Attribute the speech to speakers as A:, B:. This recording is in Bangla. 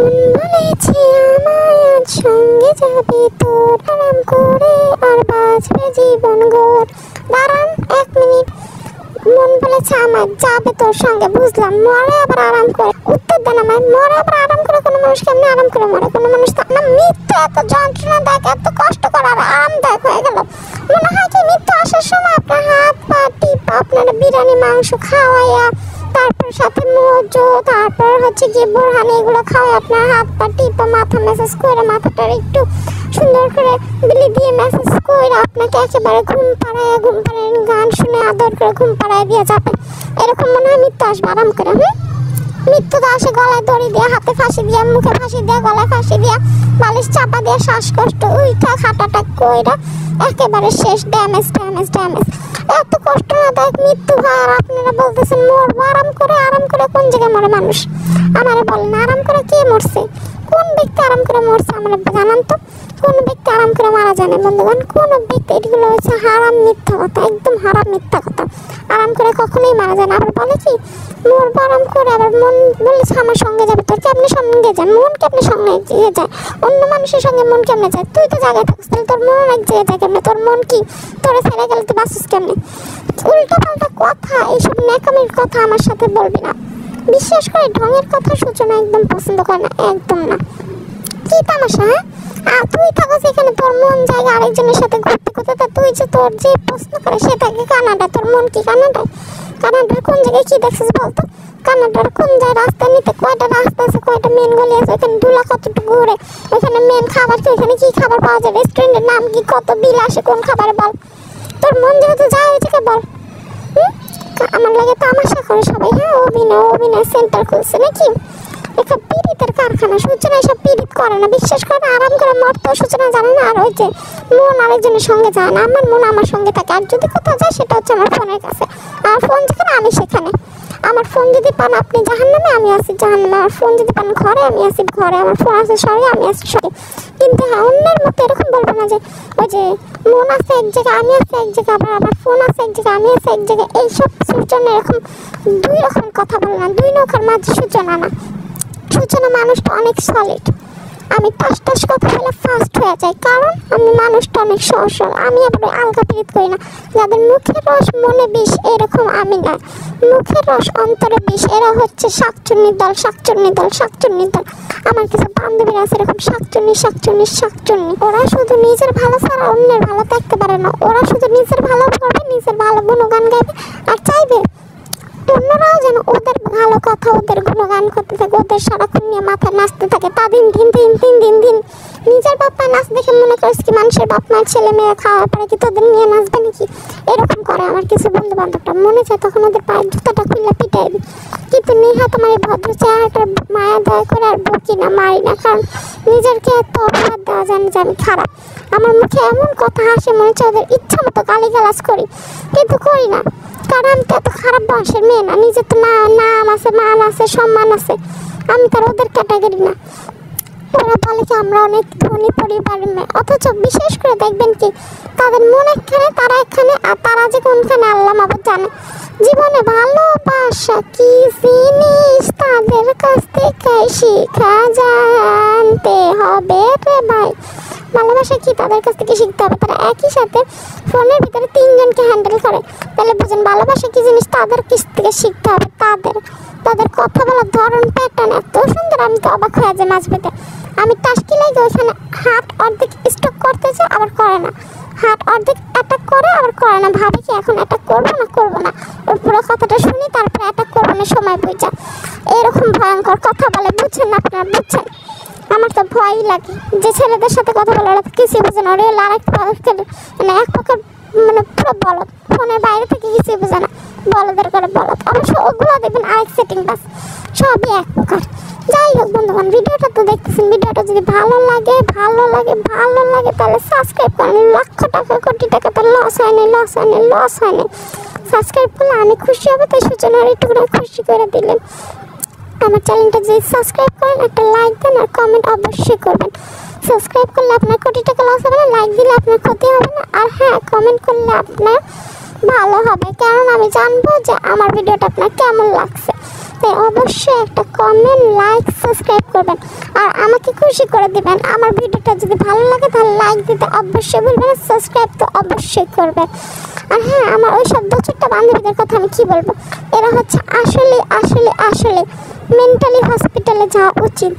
A: মন বলেছে আমায় আজ সঙ্গে যাবে তোর, আরাম করে আর বাঁচবে জীবন গোর। দাঁড়ান 1 মিনিট, মন বলেছে আমার যাবে তোর সঙ্গে, বুঝলাম, মরে আবার আরাম করে। উত্তর দেন আমায়, মরে আবার আরাম করে কোনো মানুষ কেমনি আরাম করে মরে? কোনো মানুষ তো না, মৃত্যু এত যন্ত্রণাদায়ক, এত কষ্ট করে আর আরামদায়ক হয়ে গেল। মনে হয় কি মৃত্যু আসার সময় আপনার হাত পা টিপা আপনারা বিরিয়ানি মাংস খাওয়াইয়া, তারপর সাথে মজো, তারপর হচ্ছে গিয়ে বোরহানি, এগুলো খাওয়াই আপনার হাত পা টিপা মাথা ম্যাসাজ করে, মাথাটার একটু সুন্দর করে বিলি দিয়ে ম্যাসাজ করে আপনাকে একেবারে ঘুম পাড়ায় গান শুনে আদর করে ঘুম পাড়ায় দিয়ে যাবে। এরকম মনে হয় মৃত্যু আসবে আরাম করে? মৃত্যু তো আসে গলায় দড়ি দিয়ে, হাতে ফাঁসি দিয়ে, মুখে ফাঁসি দিয়ে, গলায় ফাঁসি দিয়ে, বালিশ চাপা দিয়ে, শ্বাসকষ্ট উইঠা খাটাটা কইরা একেবারে শেষ, ড্যামেজ। এত কষ্ট না দেয় মৃত্যু হয়, আর আপনারা বলতেছেন মরবো আরাম করে। আরাম করে কোন জায়গায় মরে মানুষ? আমারে বলেন, আরাম করে কে মরছে? কোন ব্যক্তি আরাম করে মরছে আমার জানান তো? কোন ব্যক্তি আরাম করে মারা জানে বন্ধুগণ? কোন ব্যক্তি? এগুলো হচ্ছে হারাম মিথ্যা কথা, একদম হারাম মিথ্যা কথা। আরাম করে কখনোই মারা যায় না। আবার বলে কি মরবো আরাম করে, আবার মন বলেছে আমার সঙ্গে যাবে তোর। কেমনি সঙ্গে যায়? মন কেমনি সঙ্গে যায়? অন্য মানুষের সঙ্গে মন কেমনে যায়? তুই তো জায়গায় থাকিস, তাহলে তোর মন এক জায়গায় যায় কেমনে? তোর মন কি তোরা ছেড়ে গেলে তুই বাঁচিস কেমনে? উল্টা পাল্টা কথা, এইসব ন্যাকামির কথা আমার সাথে বলবি না। বিশেষ করে ঢঙের কথা সূচনা একদম পছন্দ করে না, একদম না। কি তামাশা? আর তুই থাকস এখানে, তোর মন জায়গা আরেকজনের সাথে ঘুরতে ঘুরতে, তা তুই যে তোর যে প্রশ্ন করে সে থাকে কানাডা, তোর মন কি কানাডায়? কানাডার কোন জায়গায় কি দেখছিস বলতো? কানাডার কোন জায়গায় রাস্তা নিতে কয়টা রাস্তা আছে, কয়টা মেন গলি আছে, ওইখানে ধুলা কতটুকু ঘুরে, ওইখানে মেন খাবার কি, ওইখানে কি খাবার পাওয়া যায়, রেস্টুরেন্টের নাম কি, কত বিল আসে কোন খাবারে, বল। তোর মন যেহেতু যায় ওই জায়গায় বল। আমার লাগে তামাশা করে সবাই। হ্যাঁ, অভিনয় সেন্টার খুলছে নাকি? একটা পীড়িতের কারখানা। সূচনা এসব পীড়িত করে না, বিশ্বাস করে আরাম করে মরতো সূচনা জানে না। আর ওই যে মন আরেকজনের সঙ্গে যায় না, আমার মন আমার সঙ্গে থাকে। আর যদি কোথাও যায় সেটা হচ্ছে আমার ফোনের কাছে। আমার ফোন যেখানে আমি সেখানে। আমার ফোন যদি পান আপনি জাহান্নামে, আমি আছি জাহান্নামে। আমার ফোন যদি পান ঘরে, আমি আছি ঘরে। আমার ফোন আছে শহরে, আমি আছি শহরে। কিন্তু হ্যাঁ, অন্যের মতো এরকম বলবো না যে ওই যে মন আছে এক জায়গায়, আমি আছি এক জায়গায়, আবার আমার ফোন আছে এক জায়গায়, আমি আছি এক জায়গায়। এইসব সূচনা এরকম দুই রকম কথা বলে না, দুই নৌকার মাঝে সূচনা না। সূচনা মানুষটা অনেক সলিড। আমি টাস কথা বলে ফাস্ট হয়ে যাই, কারণ আমি মানুষটা অনেক সহজ। আমি আবার আলগা পীড়িত করি না। যাদের মুখের রস মনে বিষ, এরকম আমি না। মুখের রস অন্তরে বিষ, এরা হচ্ছে শাকচুন্নির দল। আমার কিছু বান্ধবীরা আছে এরকম শাকচুন্নি। ওরা শুধু নিজের ভালো ছাড়া অন্যের ভালো দেখতে পারে না। ওরা শুধু নিজের ভালো করবে, নিজের ভালো গুণগান গাইবে, আর চাইবে অন্যরাও যেন ওদের ভালো কথা, ওদের গুণগান করতে থাকে, ওদের সারাক্ষণ নিয়ে মাথায় নাচতে থাকে। তা দিন নিজের বাপ মা নাচ দেখে মনে করিস কি মানুষের বাপ মায়ের ছেলে মেয়ে খাওয়ার পরে কি তোদের নিয়ে নাচবে নাকি? এরকম করে আমার কিছু বন্ধু বান্ধবটা। মনে চায় তখন ওদের পায়ের জুতাটা খুললে পিটাই দিই। কিন্তু নেহাত আমার এই ভদ্র চেহারাটার মায়া দয়া করে আর বকি না, মারি না, কারণ নিজেরকে এত অপরাধ দেওয়া যায় না যে আমি খারাপ। আমার মুখে এমন কথা আসে মনে হচ্ছে ওদের ইচ্ছা মতো গালিগালাজ করি, কিন্তু করি না, কারণ আমি তো এত খারাপ বংশের মেয়ে না। নিজের তো নাম আছে, মান আছে, সম্মান আছে। আমি তার ওদের ক্যাটাগরি না। ওরা বলে কি আমরা অনেক ধনী পরিবারের মেয়ে, অথচ বিশেষ করে দেখবেন কি তাদের মন একখানে, তারা একখানে, আর তারা যে কোনখানে আল্লাহ মাবুদ জানে। জীবনে ভালোবাসা কি জিনিস তাদের কাছ থেকে শিখা জানতে হবে রে ভাই। ভালোবাসা কি তাদের কাছ থেকে শিখতে হবে। তারা একই সাথে ফোনের ভিতরে 3 জনকে হ্যান্ডেল করে, তাহলে বুঝেন ভালোবাসা কি জিনিস তাদের কাছ থেকে শিখতে হবে। তাদের কথা বলার ধরন, প্যাটার্ন এত সুন্দর, আমি তো অবাক হয়ে যাই মাঝ পেতে। আমি টাস্কি লাগে ওইখানে হাত অর্ধেক স্টক করতেছে, আবার করে না। হাত অর্ধেক অ্যাটাক করে, আবার করে না। ভাবে কি এখন অ্যাটাক করবো না, ওর পুরো কথাটা শুনি তারপরে অ্যাটাক করবো না, সময় বুঝা। এরকম ভয়ঙ্কর কথা বলে, বুঝছেন না আপনারা? বুঝছেন? আমার তো ভয়ই লাগে যে ছেলেদের সাথে কথা বলে ওরা কিছু বোঝে না। ওরা আরেক পক্ষের মানে এক পক্ষের মানে পুরো বলদ, ফোনের বাইরে থেকে কিছুই বোঝে না, বলদের করে বলদ। অবশ্য ওগুলো দেখবেন আরেক সেটিং, বাস সবই এক প্রকার। যাই হোক বন্ধুগণ, ভিডিওটা তো দেখতেছেন, ভিডিওটা যদি ভালো লাগে তাহলে সাবস্ক্রাইব করেন। লক্ষ টাকা কোটি টাকা তো লস হয়নি। সাবস্ক্রাইব করলে আমি খুশি হবো, তাই সূচনার একটু খুশি করে দিলেন। আমার চ্যানেলটা যদি সাবস্ক্রাইব করেন, একটা লাইক দেন আর কমেন্ট অবশ্যই করবেন। সাবস্ক্রাইব করলে আপনার কোটি টাকা লস হবে না, লাইক দিলে আপনার ক্ষতি হবে না, আর হ্যাঁ কমেন্ট করলে আপনার ভালো হবে, কারণ আমি জানবো যে আমার ভিডিওটা আপনার কেমন লাগছে। তাই অবশ্যই একটা কমেন্ট, লাইক, সাবস্ক্রাইব করবেন আর আমাকে খুশি করে দিবেন। আমার ভিডিওটা যদি ভালো লাগে তাহলে লাইক দিতে অবশ্যই ভুলবেন না, সাবস্ক্রাইব তো অবশ্যই করবেন। আর হ্যাঁ, আমার ওই সব ছোট্ট বান্ধবীদের কথা আমি কি বলবো, এরা হচ্ছে আসলে আসলে আসলে মেন্টালি হসপিটালে যাওয়া উচিত।